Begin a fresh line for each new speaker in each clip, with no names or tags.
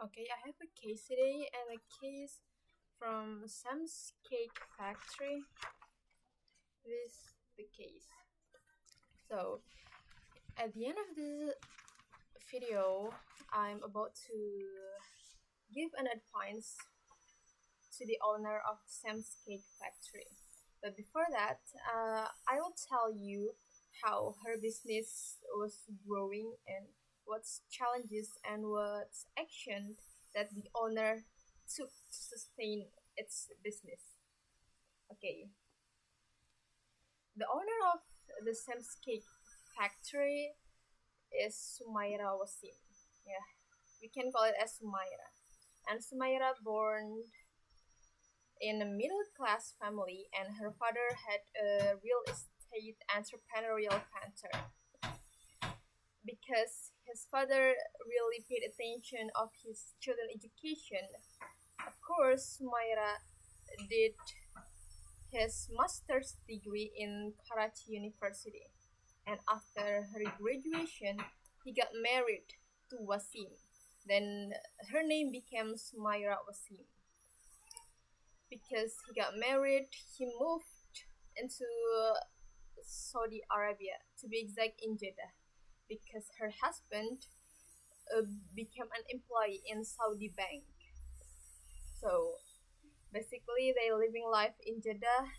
Okay, I have a case today and a case from Sam's Cake Factory. This the case. So at the end of this video, I'm about to give an advice to the owner of Sam's Cake Factory. But before that, I will tell you how her business was growing and what's challenges and what's action that the owner took to sustain its business. Okay, the owner of the Sam's Cake Factory is Sumaira Wasim. Yeah, we can call it as Sumaira. And Sumaira born in a middle class family, and her father had a real estate entrepreneurial venture. Because his father really paid attention of his children's education, of course, Sumaira did his master's degree in Karachi University. And after her graduation, he got married to Wasim. Then her name became Sumaira Wasim. Because he got married, he moved into Saudi Arabia, to be exact, in Jeddah, because her husband became an employee in Saudi bank. So basically, they living life in Jeddah.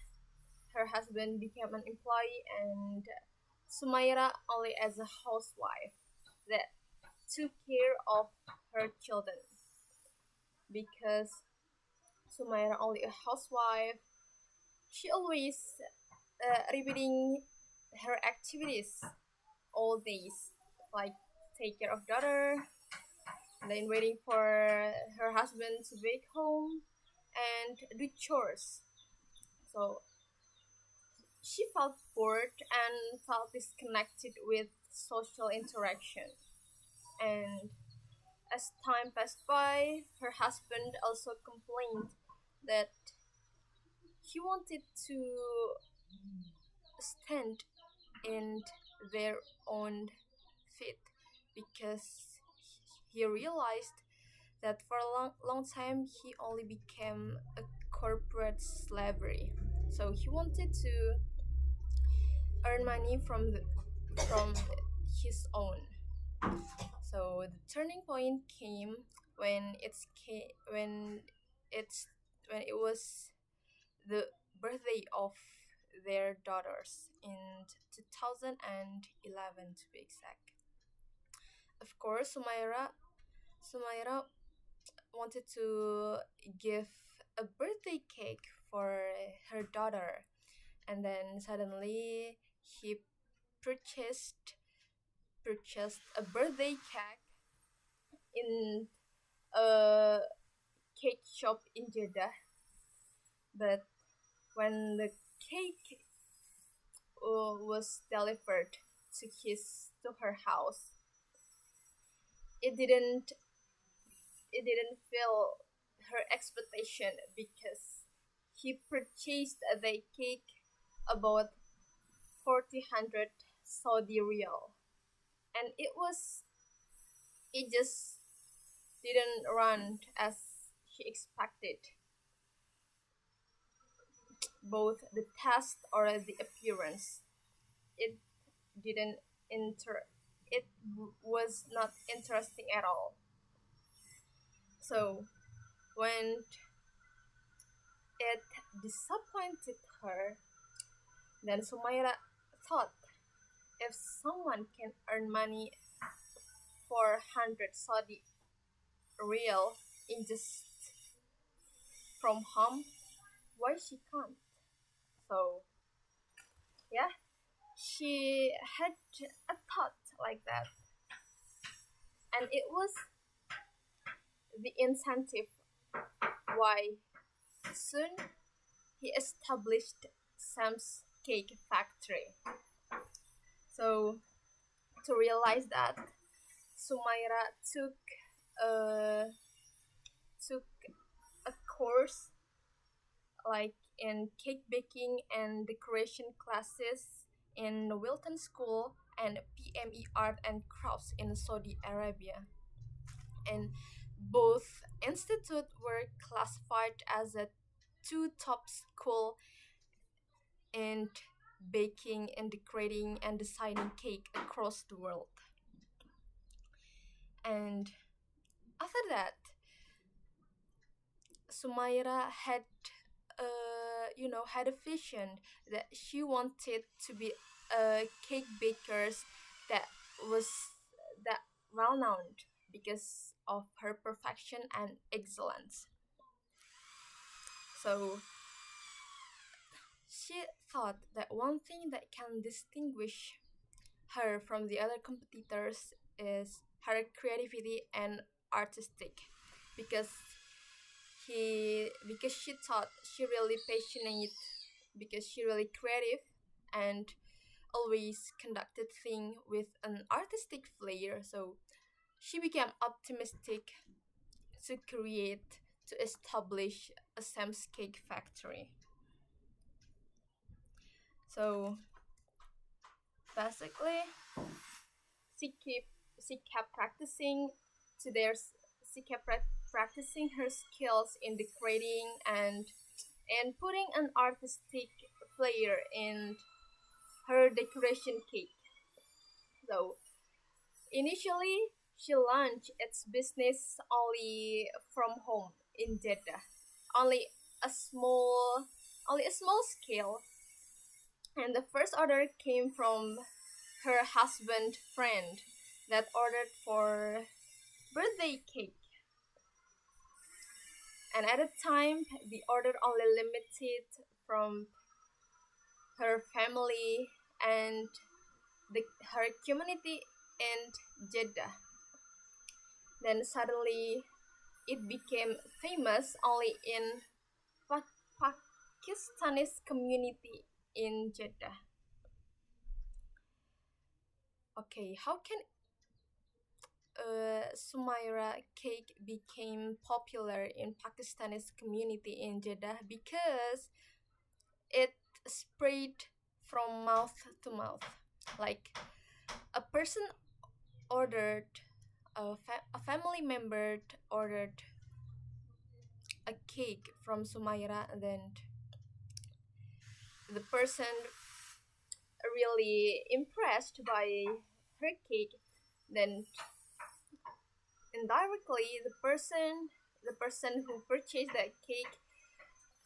Her husband became an employee, and Sumaira only as a housewife that took care of her children. Because Sumaira only a housewife, she always repeating her activities all days, like take care of daughter, then waiting for her husband to wake home and do chores. So she felt bored and felt disconnected with social interaction. And as time passed by, her husband also complained that he wanted to stand in their own feet because he realized that for a long time he only became a corporate slavery. So he wanted to earn money from his own. So the turning point came when it's when it was the birthday of their daughters in 2011, to be exact. Of course, Sumaira wanted to give a birthday cake for her daughter, and then suddenly he purchased purchased a birthday cake in a cake shop in Jeddah. But when the cake was delivered to her house, it didn't it didn't fill her expectation because he purchased the cake about 400 Saudi riyal, and it just didn't run as she expected, both the taste or the appearance. It didn't inter it was not interesting at all. So when it disappointed her, then Sumaira thought, if someone can earn money 400 Saudi real in just from home, why she can't? So yeah, she had a thought like that, and it was the incentive why soon he established Sam's Cake Factory. So to realize that, Sumaira uh, took a course like in cake baking and decoration classes in Wilton School and PME Art and Crafts in Saudi Arabia. And Both institutes were classified as a two top school in baking and decorating and designing cake across the world. And after that, Sumaira had a vision that she wanted to be a cake baker that was that well known because of her perfection and excellence. So she thought that one thing that can distinguish her from the other competitors is her creativity and artistic because because she thought she really passionate because she really creative and always conducted things with an artistic flair. So she became optimistic to establish a Sam's cake factory. So basically she kept she kept practicing to their she kept practicing her skills in decorating and putting an artistic flair in her decoration cake. So initially she launched its business only from home in Jeddah, only a small only a small scale, and the first order came from her husband friend that ordered for birthday cake. And at the time, the order only limited from her family and her community in Jeddah. Then suddenly, it became famous only in Pakistanis community in Jeddah. Okay, how can Sumaira cake became popular in Pakistani's community in Jeddah? Because it spread from mouth to mouth. Like a person ordered, a family member ordered a cake from Sumaira, and then the person really impressed by her cake. Then indirectly, the person who purchased that cake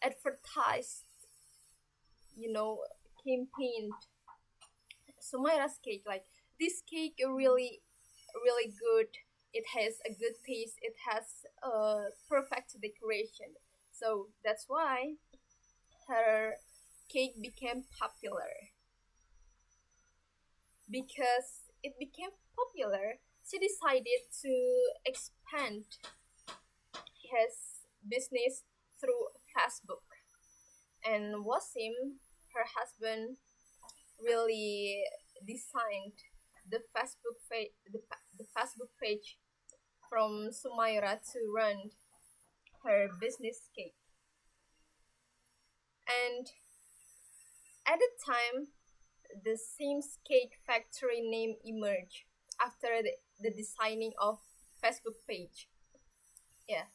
advertised, you know, campaigned Sumaira's cake. Like this cake really, really good. It has a good taste. It has a perfect decoration. So that's why her cake became popular. Because it became popular, she decided to expand his business through Facebook. And Wasim, her husband, really designed the Facebook page from Sumaira to run her business cake. And at the time, the Sims Cake Factory name emerged after the designing of Facebook page. Yeah.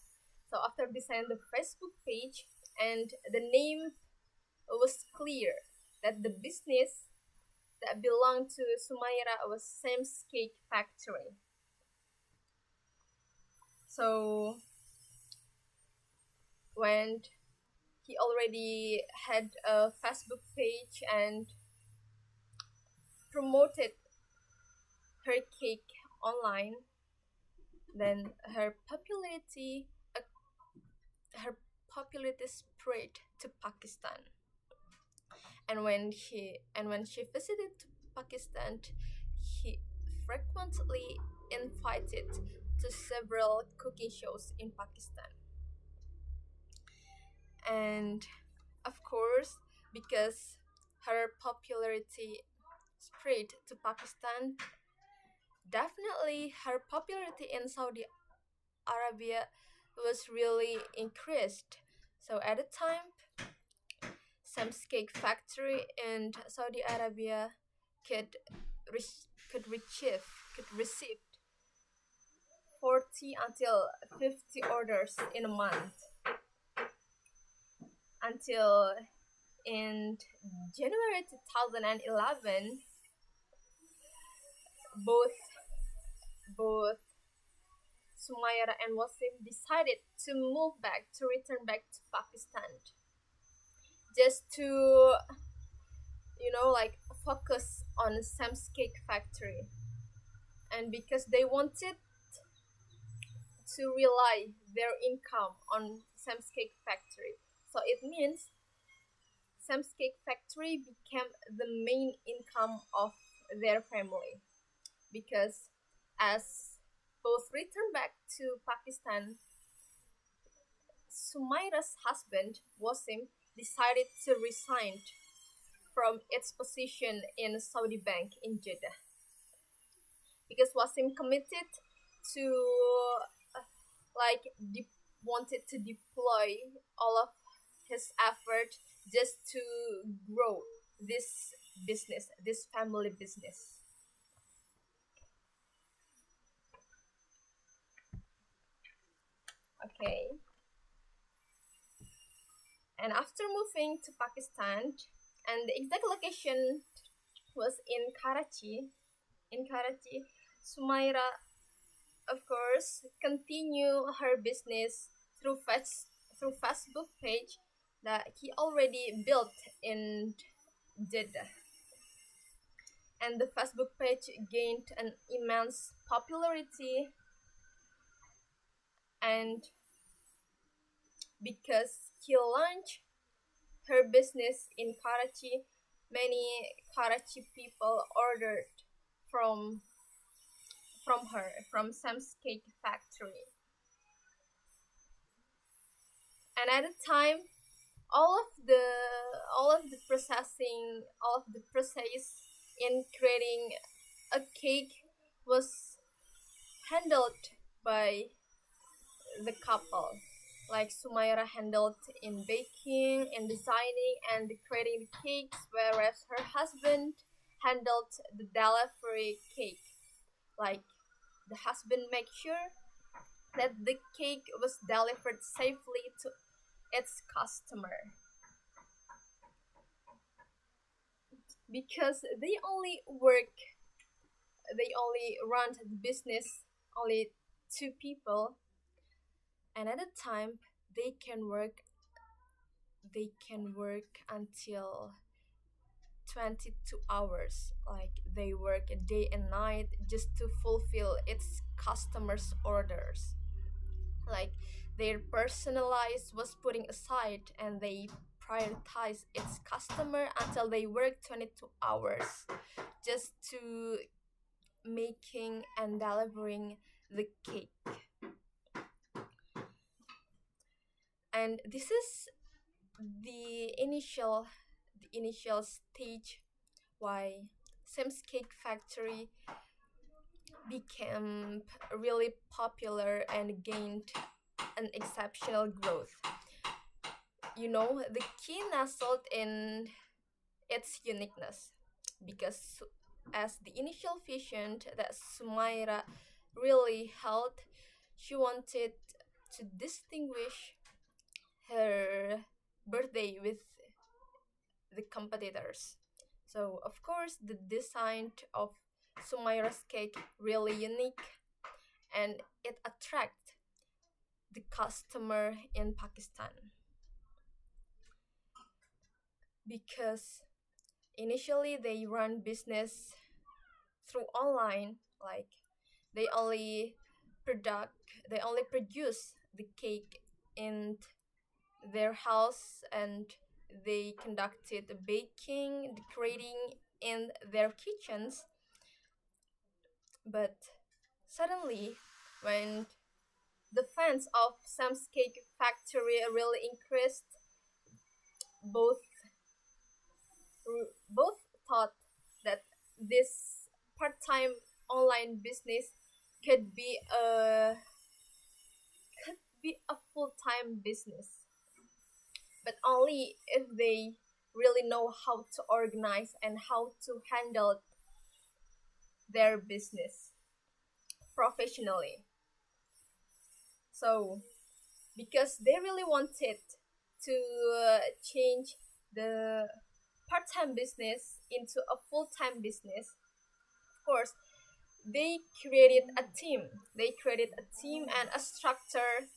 So after designing the Facebook page and the name was clear that the business that belonged to Sumaira was Sam's Cake Factory. So when he already had a Facebook page and promoted her cake online, then her popularity spread to Pakistan. And when she visited Pakistan, he frequently invited to several cooking shows in Pakistan. And of course, because her popularity spread to Pakistan, definitely her popularity in Saudi Arabia was really increased. So at the time, Sam's Cake Factory in Saudi Arabia could re- could receive could receive 40 until 50 orders in a month until in January 2011 both both Sumaira and Wasim decided to return back to Pakistan, just to, like, focus on Sam's Cake Factory. And because they wanted to rely their income on Sam's Cake Factory. So it means Sam's Cake Factory became the main income of their family. Because as both returned back to Pakistan, Sumaira's husband, Wasim, decided to resign from its position in Saudi Bank in Jeddah. Because Wasim committed to, wanted to deploy all of his effort just to grow this business, this family business. Okay. And after moving to Pakistan, and the exact location was in Karachi, Sumaira, of course, continue her business through Facebook page that he already built in Jeddah. And the Facebook page gained an immense popularity, and because he launched her business in Karachi, many Karachi people ordered from Sam's Cake Factory. And at the time, all of the process in creating a cake was handled by the couple. Like Sumaira handled in baking and designing and creating the cakes, whereas her husband handled the delivery cake. Like, the husband made sure that the cake was delivered safely to its customer. Because they only run the business, only two people, and at a time they can work until 22 hours. Like, they work day and night just to fulfill its customers' orders. Like, their personalized was putting aside, and they prioritize its customer until they work 22 hours just to making and delivering the cake. And this is the initial stage why Sam's Cake Factory became really popular and gained an exceptional growth. The key nestled in its uniqueness, because as the initial vision that Sumaira really held, she wanted to distinguish her birthday with the competitors. So of course the design of Sumaira's cake really unique, and it attract the customer in Pakistan. Because initially they run business through online, like they only produce the cake in their house, and they conducted the baking, decorating in their kitchens. But suddenly, when the fans of Sam's Cake Factory really increased, both both thought that this part-time online business could be a full-time business, but only if they really know how to organize and how to handle their business professionally. So because they really wanted to change the part-time business into a full-time business, of course they created a team. They created a team and a structure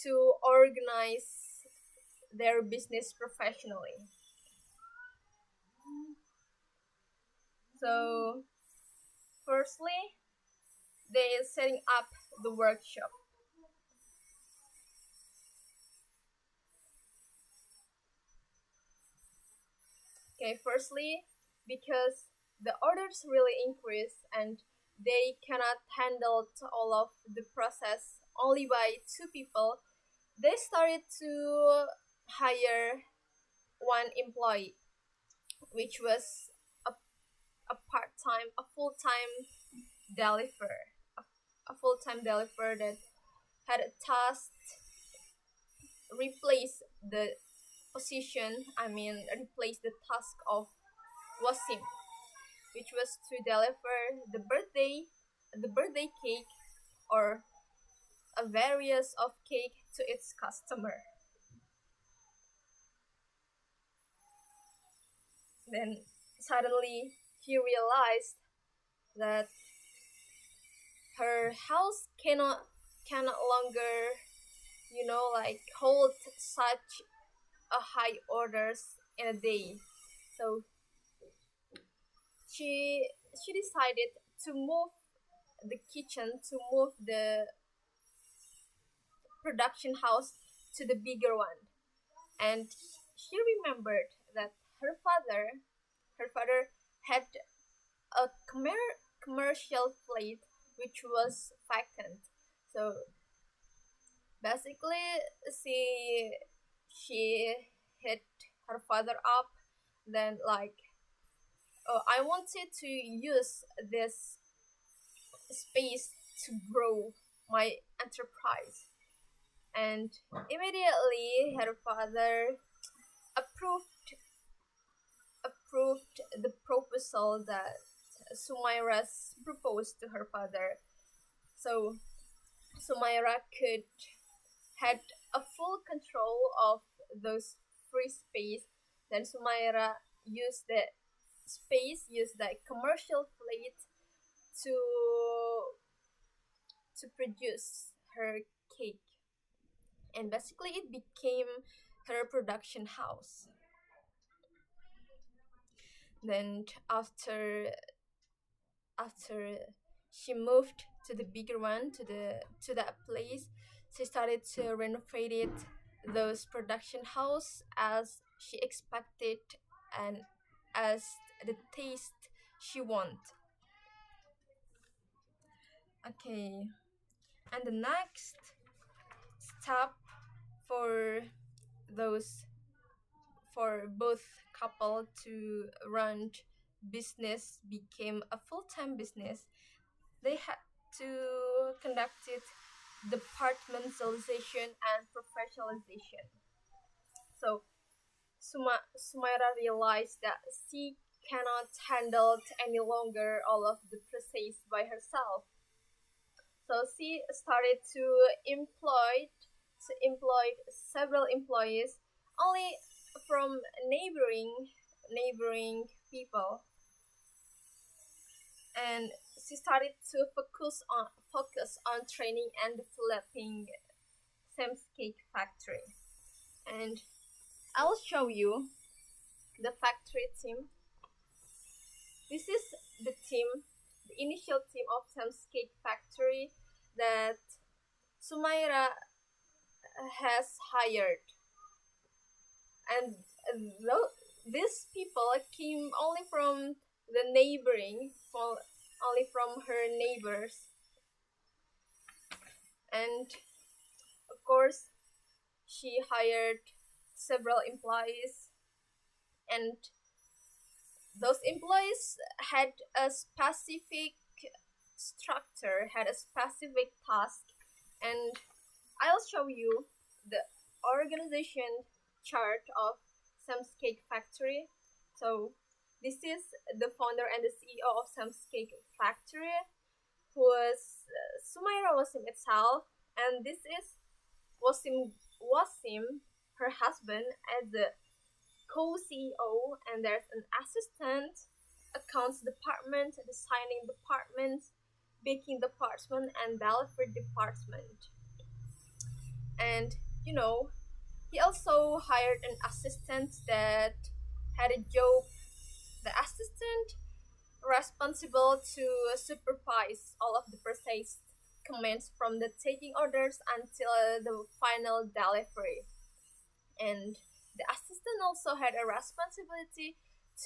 to organize their business professionally. So firstly, they are setting up the workshop. Okay, firstly, because the orders really increase and they cannot handle all of the process only by two people, they started to hire one employee, which was a, a part-time, a full-time deliverer, a full-time deliverer that had a task replace the replace the task of Wasim, which was to deliver the birthday cake or a various of cake to its customer. Then suddenly he realized that her house cannot longer, like hold such a high orders in a day. So she she decided to move the kitchen, to move the production house to the bigger one. And she remembered that her father had a commercial flat which was vacant. So basically she hit her father up, then like, oh, I wanted to use this space to grow my enterprise. And immediately her father approved approved the proposal that Sumaira's proposed to her father. So Sumaira could had a full control of those free space. Then Sumaira used the used the commercial fleet to produce her cake, and basically it became her production house. Then after she moved to the bigger one, to that place, she started to renovate it, those production house, as she expected and as the taste she want. Okay, and the next step for those for both couple to run business became a full-time business. They had to conduct it departmentalization and professionalization. So Sumaira realized that she cannot handle any longer all of the process by herself. So she started to employ several employees, only from neighboring people, and she started to focus on training and developing Sam's Cake Factory. And I'll show you the factory team. This is the initial team of Sam's Cake Factory that Sumaira has hired. And these people came only from only from her neighbors. And of course, she hired several employees, and those employees had a specific structure, had a specific task, and I'll show you the organization chart of Sam's Cake Factory. So this is the founder and the CEO of Sam's Cake Factory, who was Sumaira Wasim itself, and this is Wasim, her husband, as the co-CEO, and there's an assistant, accounts department, designing department, baking department, and delivery department. And you know, he also hired an assistant that had a job. The assistant responsible to supervise all of the precise commands from the taking orders until the final delivery. And the assistant also had a responsibility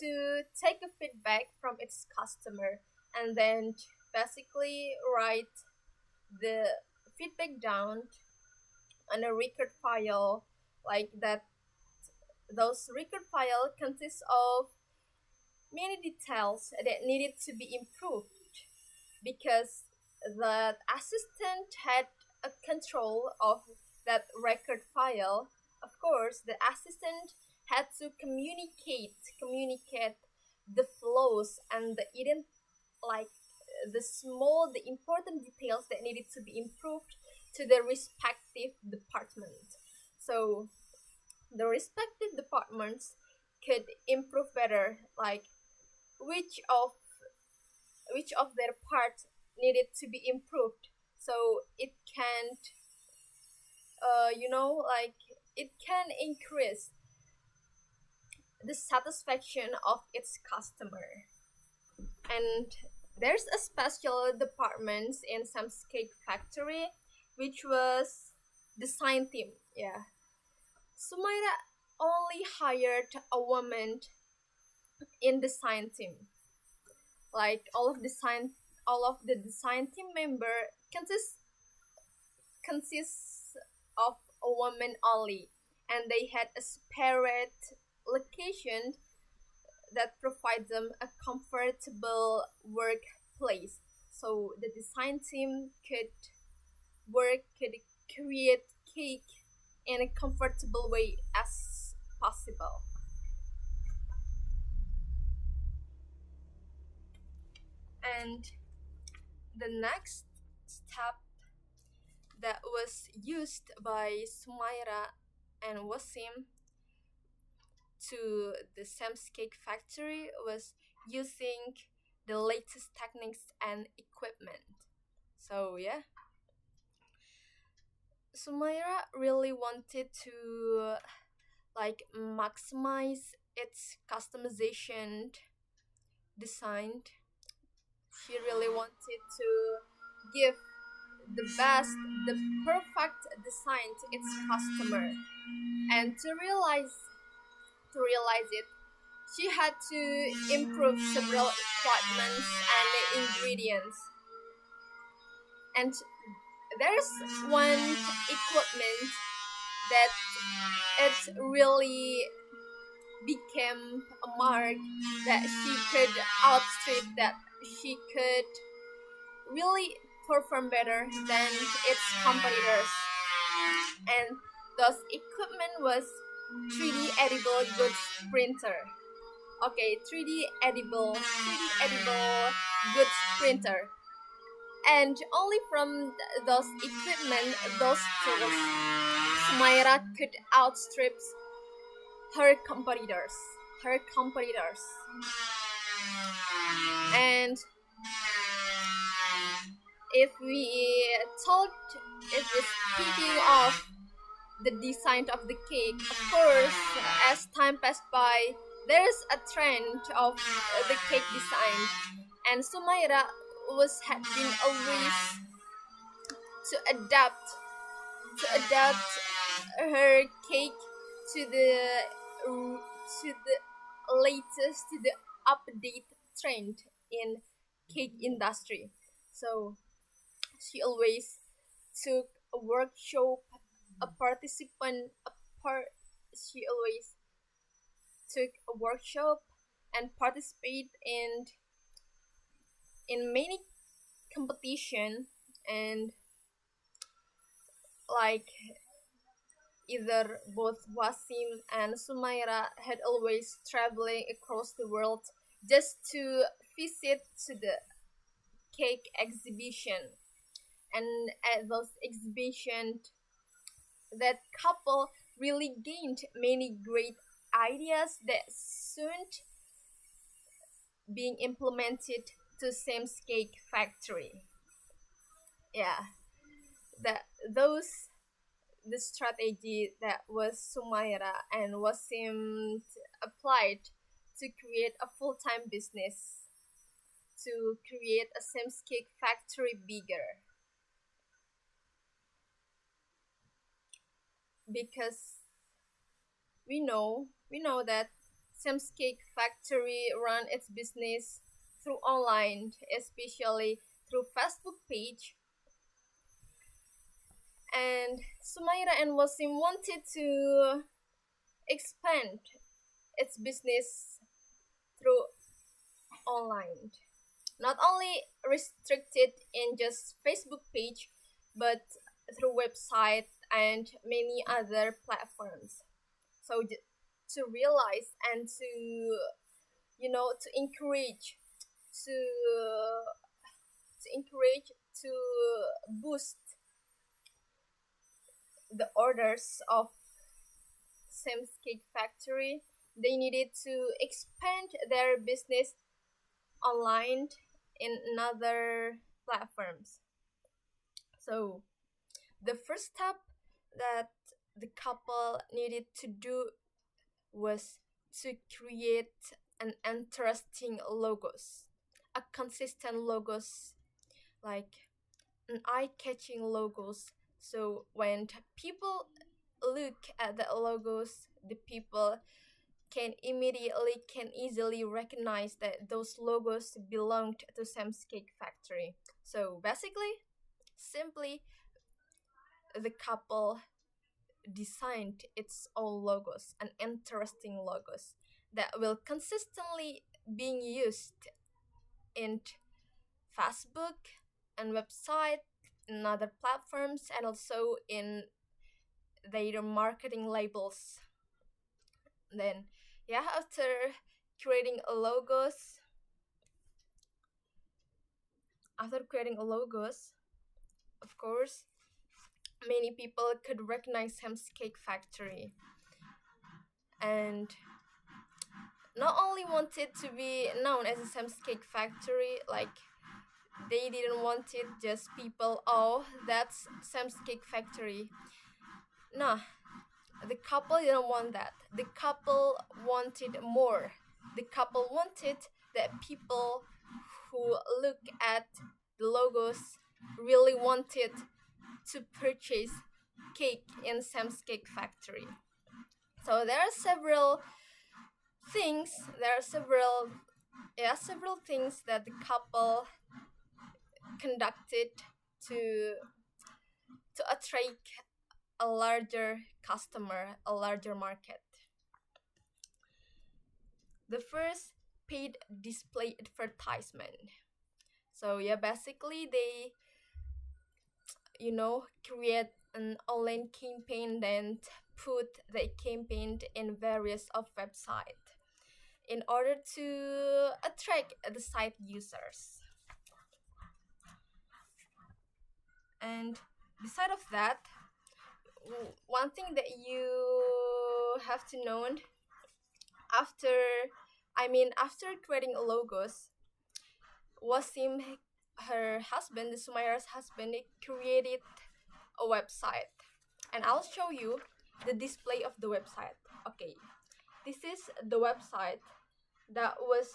to take a feedback from its customer and then basically write the feedback down on a record file like that. Those record file consists of many details that needed to be improved because the assistant had a control of that record file. Of course, the assistant had to communicate the flows and the like the important details that needed to be improved to the respective department. So the respective departments could improve better, like which of their parts needed to be improved, so it can like it can increase the satisfaction of its customer. And there's a special department in Sam's Cake Factory, which was design team. Yeah, Sumaira only hired a woman in design team. Like all of the design team member consists of a woman only, and they had a separate location that provides them a comfortable workplace. So the design team could create cake in a comfortable way as possible. And the next step that was used by Sumaira and Wasim to the Sam's Cake Factory was using the latest techniques and equipment. So yeah, Sumaira really wanted to like maximize its customization design. She really wanted to give the best, the perfect design to its customer. And to realize it, she had to improve several equipments and ingredients. And there's one equipment that it really became a mark that she could outstrip, that she could really perform better than its competitors. And those equipment was 3D edible goods printer. Okay, 3D edible goods printer. And only from those equipment, those tools, Sumaira could outstrip her competitors. And if we talked, if we're speaking of the design of the cake, of course, as time passed by, there's a trend of the cake design, and Sumaira had been always to adapt her cake to the latest, to the update trend in cake industry. So she always took a workshop, a participant a part she always took a workshop and participate in many competition. And like either both Wasim and Sumaira had always traveling across the world just to visit to the cake exhibition. And at those exhibitions, that couple really gained many great ideas that soon being implemented to Sam's Cake Factory. Yeah, that those the strategy that was Sumaira and Wasim applied to create a full-time business, to create a Sam's Cake Factory bigger, because we know that Sam's Cake Factory run its business through online, especially through Facebook page. And Sumaira and Wasim wanted to expand its business through online. Not only restricted in just Facebook page, but through website and many other platforms. So to realize and to to to encourage to boost the orders of Sam's Cake Factory, they needed to expand their business online in other platforms. So the first step that the couple needed to do was to create an interesting logos, a consistent logos, like an eye-catching logos. So when people look at the logos, the people can easily recognize that those logos belonged to Sam's Cake Factory. So basically, simply the couple designed its own logos, an interesting logos that will consistently being used in Facebook and website and other platforms, and also in their marketing labels. Then yeah, creating a logos creating a logos, of course, many people could recognize Sam's Cake Factory, and not only wanted to be known as a Sam's Cake Factory, like they didn't want it just people, oh, that's Sam's Cake Factory. No, the couple didn't want that. The couple wanted more. The couple wanted that people who look at the logos really wanted to purchase cake in Sam's Cake Factory. So there are several things. There are several things that the couple conducted to attract a larger customer, a larger market. The first, paid display advertisement. So yeah, basically they create an online campaign, then put the campaign in various of website in order to attract the site users. And beside of that, one thing that you have to know after after creating logos, Wasim, her husband, the Sumaira's husband, created a website, and I'll show you the display of the website. Okay, this is the website that was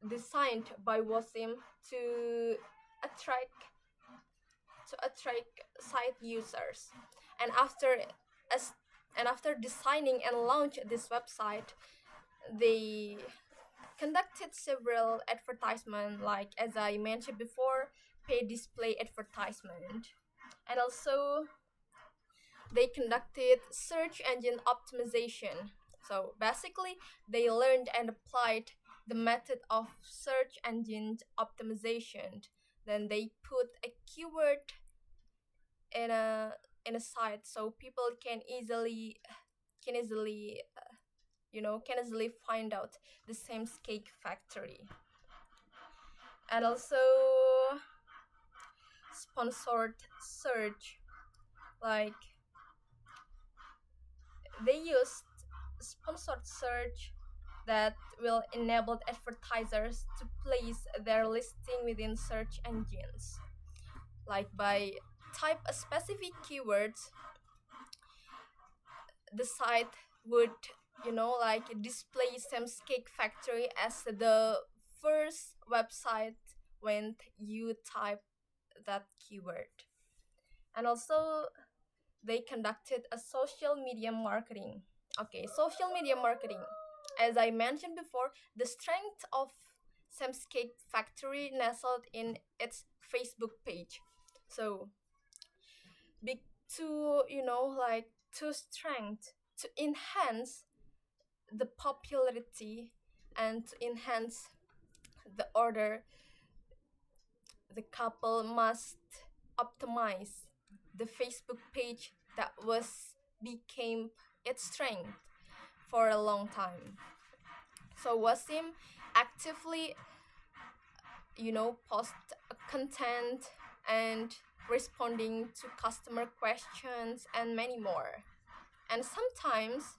designed by Wasim to attract site users. And after designing and launch this website, they conducted several advertisement, like as I mentioned before, paid display advertisement, and also they conducted search engine optimization. So basically they learned and applied the method of search engine optimization. Then they put a keyword in a site, so people can easily find out the Sam's Cake Factory. And also sponsored search, like they used sponsored search that will enable advertisers to place their listing within search engines. Like by type a specific keywords, the site would, like display Sam's Cake Factory as the first website when you type that keyword. And also, they conducted a social media marketing. Okay, social media marketing. As I mentioned before, the strength of Sam's Cake Factory nestled in its Facebook page. So, big to like to strength to enhance the popularity and to enhance the order, the couple must optimize the Facebook page that was became its strength for a long time. So Wasim actively, post content and responding to customer questions and many more. And sometimes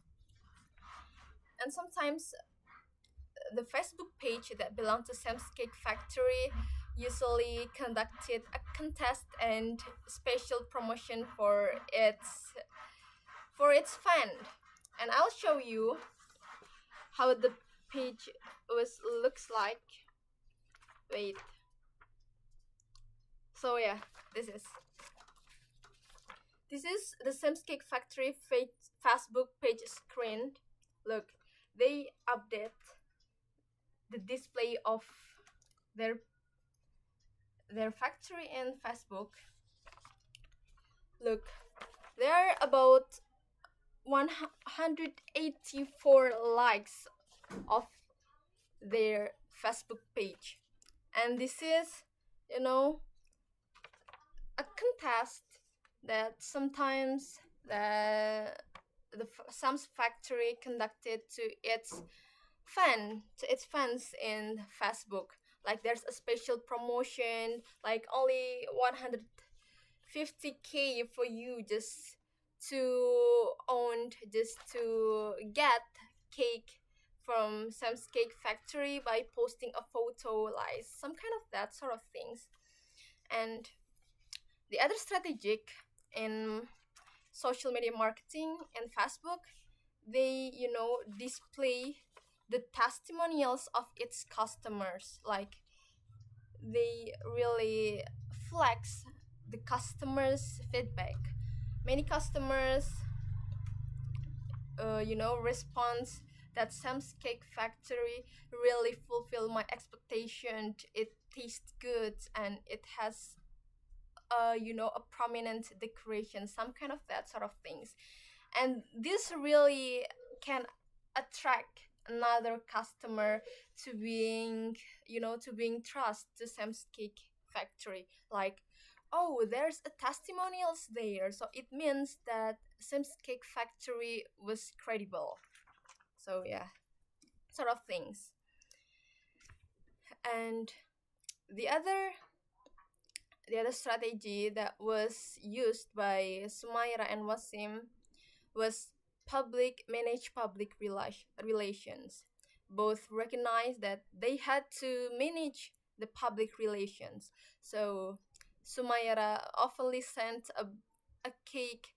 the Facebook page that belonged to Sam's Cake Factory usually conducted a contest and special promotion for its fan. And I'll show you how the page looks like. Wait. So yeah, this is the Sam's Cake Factory Facebook page screen. Look, they update the display of their factory in Facebook. Look, there are about 184 likes of their Facebook page, and this is, a contest that sometimes the Sam's Factory conducted to its fans in Facebook. Like there's a special promotion, like only 150K for you just to get cake from Sam's Cake Factory by posting a photo, like some kind of that sort of things. And the other strategic in social media marketing and Facebook, they display the testimonials of its customers. Like they really flex the customers feedback. Many customers response that Sam's Cake Factory really fulfill my expectation. It tastes good and it has a prominent decoration, some kind of that sort of things. And this really can attract another customer to being trust to Sam's Cake Factory. Like, oh, there's a testimonials there, so it means that Sam's Cake Factory was credible. So yeah, sort of things. And the other strategy that was used by Sumaira and Wasim was manage public relations. Both recognized that they had to manage the public relations. So Sumaira oftenly sent a cake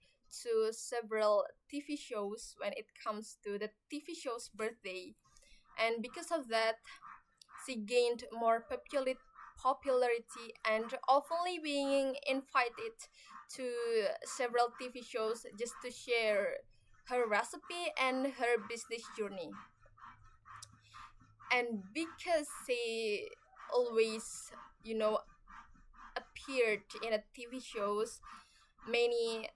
to several TV shows when it comes to the TV show's birthday. And because of that, she gained more popularity and oftenly being invited to several TV shows just to share her recipe and her business journey. And because she always, appeared in a TV shows, many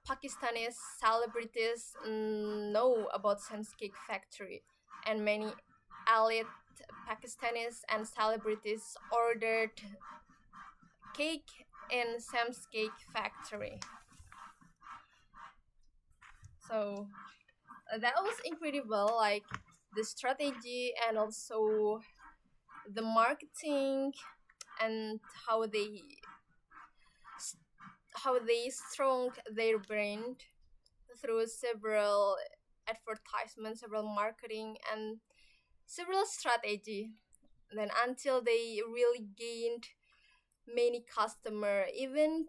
Pakistani celebrities know about Sam's Cake Factory, and many elite Pakistanis and celebrities ordered cake in Sam's Cake Factory. So that was incredible, like the strategy and also the marketing and how they strong their brand. through several advertisements, several marketing, and several strategy. Then until they really gained many customer, even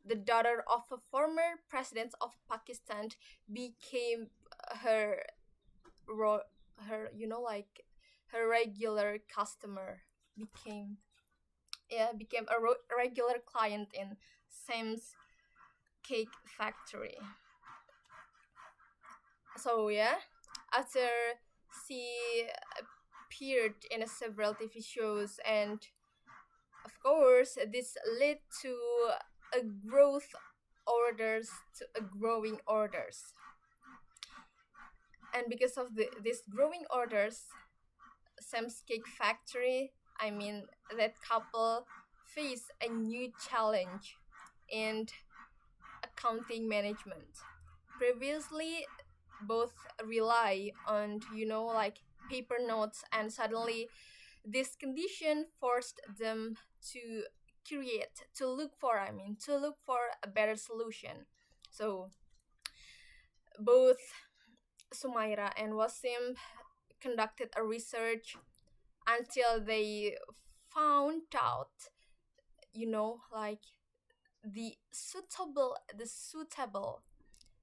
the daughter of a former president of Pakistan became her her like her regular customer, became became a regular client in Sam's Cake Factory. So yeah, after she appeared in several TV shows, and of course this led to a growth orders to a growing orders. And because of these growing orders, Sam's Cake Factory, I mean that couple, faced a new challenge in accounting management. Previously, both rely on like paper notes, and suddenly this condition forced them to to look for a better solution. So both Sumaira and Wasim conducted a research until they found out, like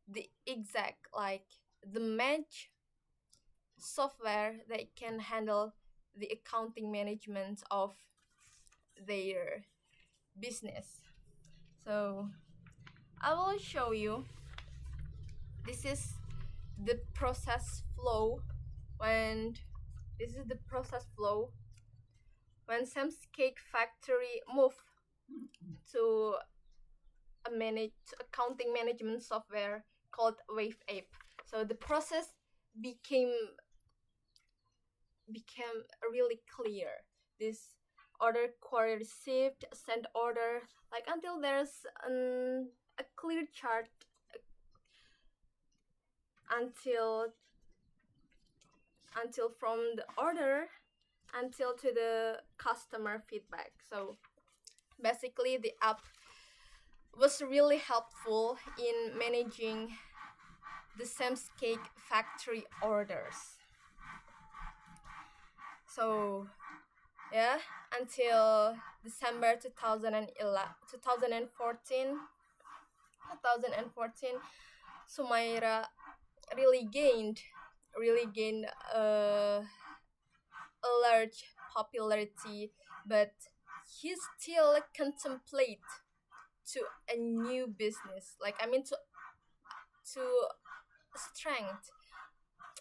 the exact, like the match software that can handle the accounting management of their business. So I will show you. This is the process flow when Sam's Cake Factory moved to a accounting management software called Wave Ape. So the process became really clear. This order query received, send order, like until there's a clear chart, until from the order until to the customer feedback. So basically the app was really helpful in managing the Sam's Cake Factory orders. So yeah, until December 2014, Sumaira really gained a large popularity, but he still contemplate to a new business, like to strength,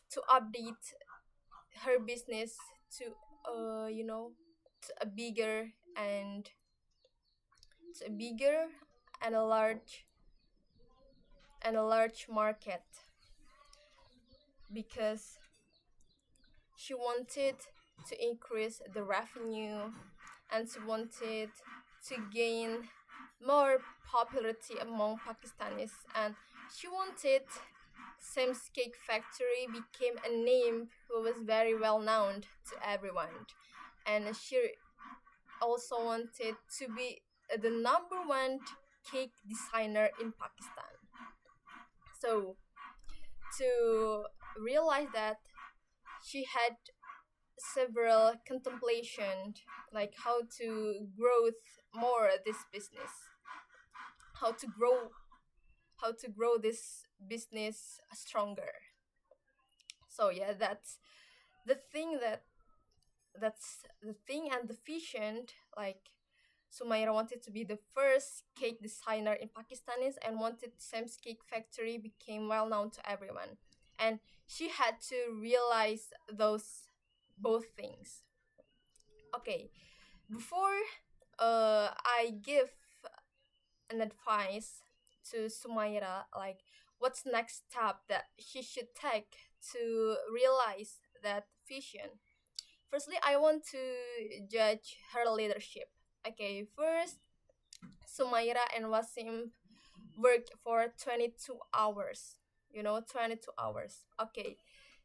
to update her business to to a bigger and a large market, because she wanted to increase the revenue, and she wanted to gain more popularity among Pakistanis, and she wanted Sam's Cake Factory became a name who was very well known to everyone, and she also wanted to be the number one cake designer in Pakistan. So to realize that, she had several contemplation, like how to grow more this business, how to grow this business stronger. So yeah, that's the thing and the vision. Like Sumaira wanted to be the first cake designer in Pakistanis, and wanted Sam's Cake Factory became well known to everyone, and she had to realize those both things. Okay, before I give an advice to Sumaira, like what's next step that she should take to realize that vision. Firstly, I want to judge her leadership. Okay, first, Sumaira and Wasim worked for 22 hours. 22 hours. Okay,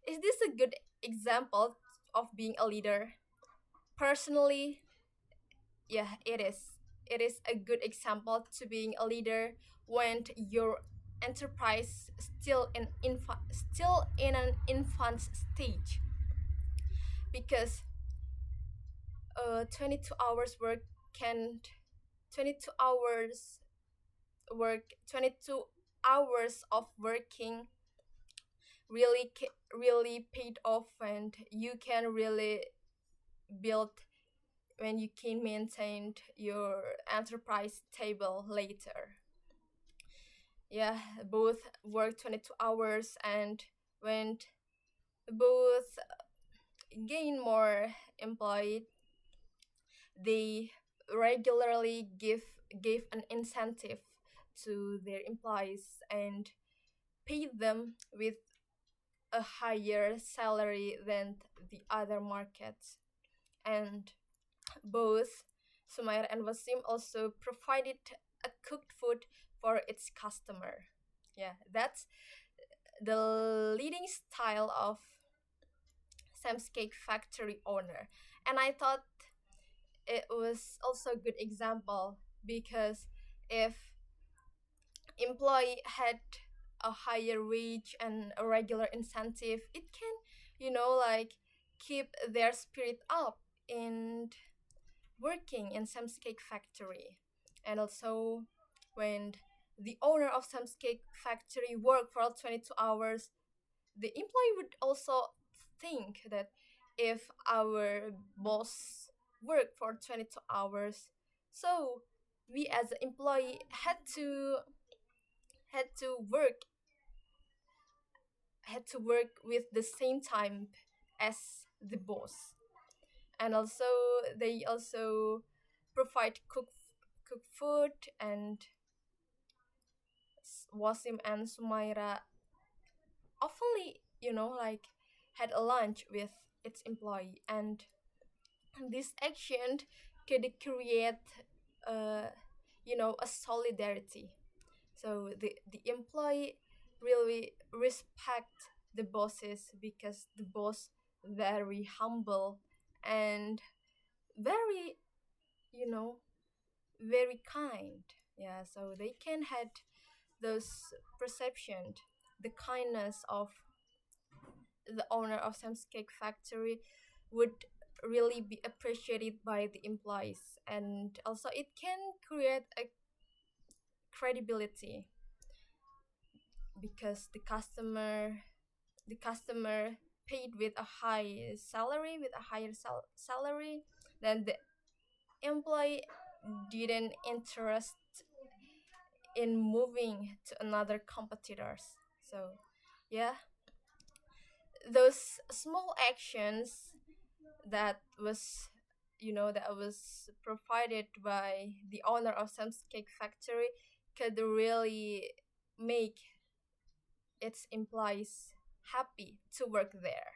is this a good example of being a leader? Personally, yeah, it is. It is a good example to being a leader when your enterprise still in an infant stage, because 22 hours work can 22 hours 22 hours of working really paid off, and you can really build when you can maintain your enterprise stable later. Yeah, both work 22 hours, and when both gain more employed, they regularly give an incentive to their employees and pay them with a higher salary than the other markets. And both Sumair and Wasim also provided a cooked food for its customer. Yeah, that's the leading style of Sam's Cake Factory owner. And I thought it was also a good example, because if employee had a higher wage and a regular incentive, it can, like, keep their spirit up in working in Sam's Cake Factory. And also, when the owner of Sam's Cake Factory worked for 22 hours, the employee would also think that if our boss worked for 22 hours, so we as an employee had to work with the same time as the boss. And also, they also provide cook food, and Wasim and Sumaira oftenly, like, had a lunch with its employee. And this action could create, uh, a solidarity. So the employee really respect the bosses, because the boss very humble and very, you know very kind. Yeah, so they can had those perception, the kindness of the owner of Sam's Cake Factory would really be appreciated by the employees. And also, it can create a credibility, because the customer paid with a higher salary, then the employee didn't interest in moving to another competitors. So yeah, those small actions that was provided by the owner of Sam's Cake Factory could really make its employees happy to work there.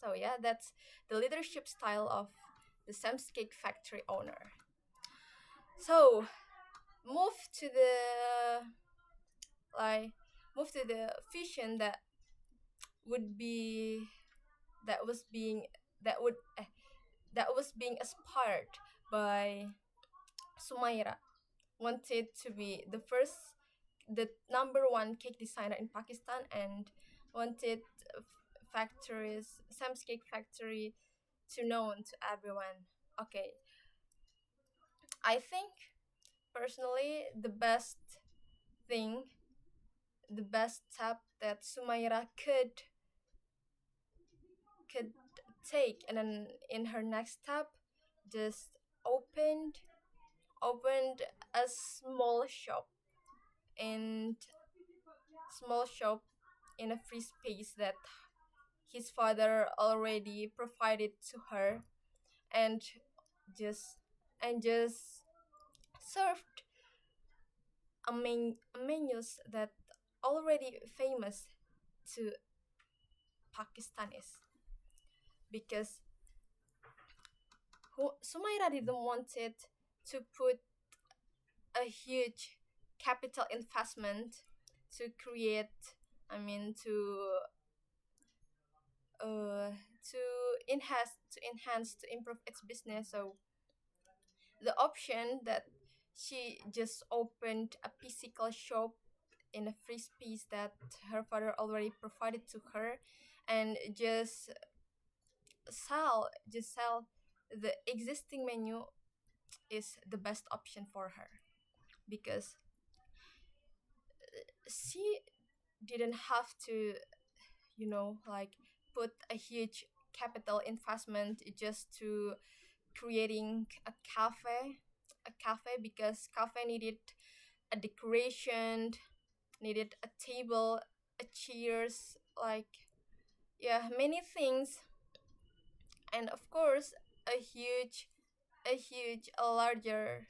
So yeah, that's the leadership style of the Sam's Cake Factory owner. So move to the like move to the vision would be that was being that would that was being aspired by Sumaira. Wanted to be the number one cake designer in Pakistan, and wanted Sam's Cake Factory to known to everyone. Okay, I think personally thing, the best step that Sumaira could take, and then in her next step, just opened a and small shop in a free space that his father already provided to her, and just just served menus that already famous to Pakistanis, because Sumaira didn't wanted to put a huge capital investment to create, I mean, uh to to improve its business. So the option that she just opened a physical shop in a free space that her father already provided to her, and just sell the existing menu is the best option for her, because she didn't have to, like, put a huge capital investment just to creating a cafe, because cafe needed a decoration, needed a table, a chairs, like, yeah, many things. And of course a larger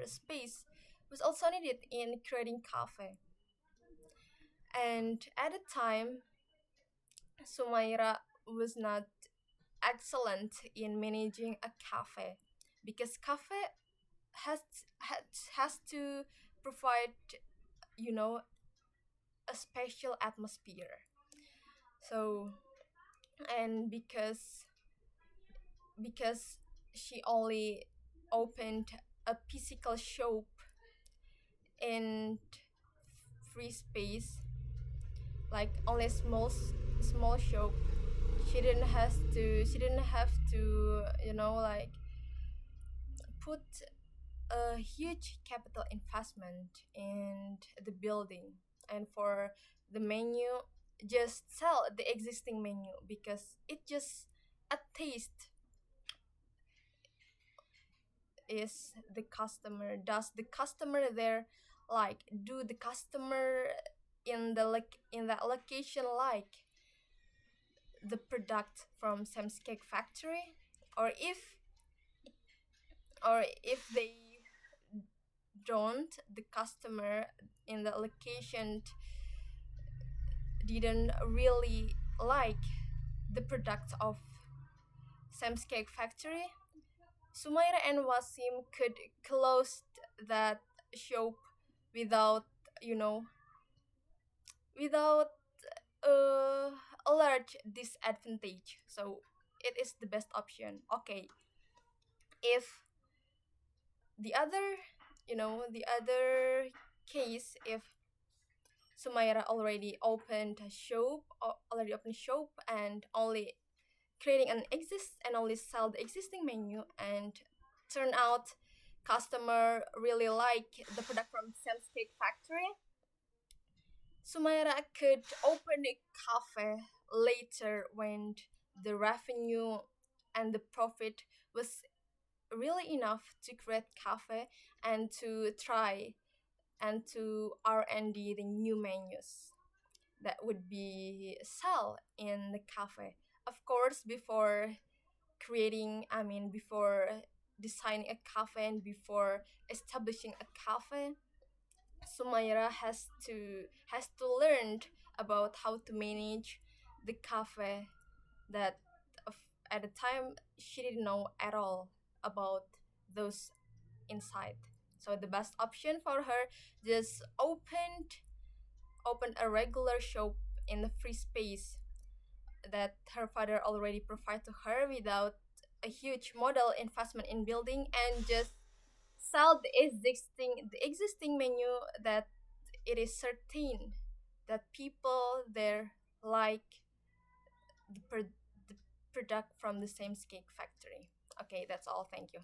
space was also needed in creating cafe. And at the time, Sumaira was not excellent in managing a cafe, because cafe has has, has to provide, you know a special atmosphere. So, and because she only opened a physical shop in free space, like only small shop, she didn't have to like, put a huge capital investment in the building. And for the menu, just sell the existing menu, because it just a taste is the customer. Does the customer there, like, do the customer in that location like the product from Sam's Cake Factory? Or if they don't, the customer in the location didn't really like the product of Sam's Cake Factory, Sumaira and Wasim could close that shop without, you know, without a large disadvantage. So it is the best option. Okay, if the other case, if Sumaira already opened shop and only creating an exist and only sell the existing menu, and turn out customer really like the product from Sam's Cake Factory, Sumaira could open a cafe later when the revenue and the profit was really enough to create cafe and to try and to R&D the new menus that would be sell in the cafe. Of course, before designing a cafe and before establishing a cafe, Sumaira has to learn about how to manage the cafe, that at the time she didn't know at all about those inside. So the best option for her, just open a regular shop in the free space that her father already provided to her, without a huge model investment in building, and just sell the existing menu, that it is certain that people there like the product from the same cake factory. Okay, that's all. Thank you.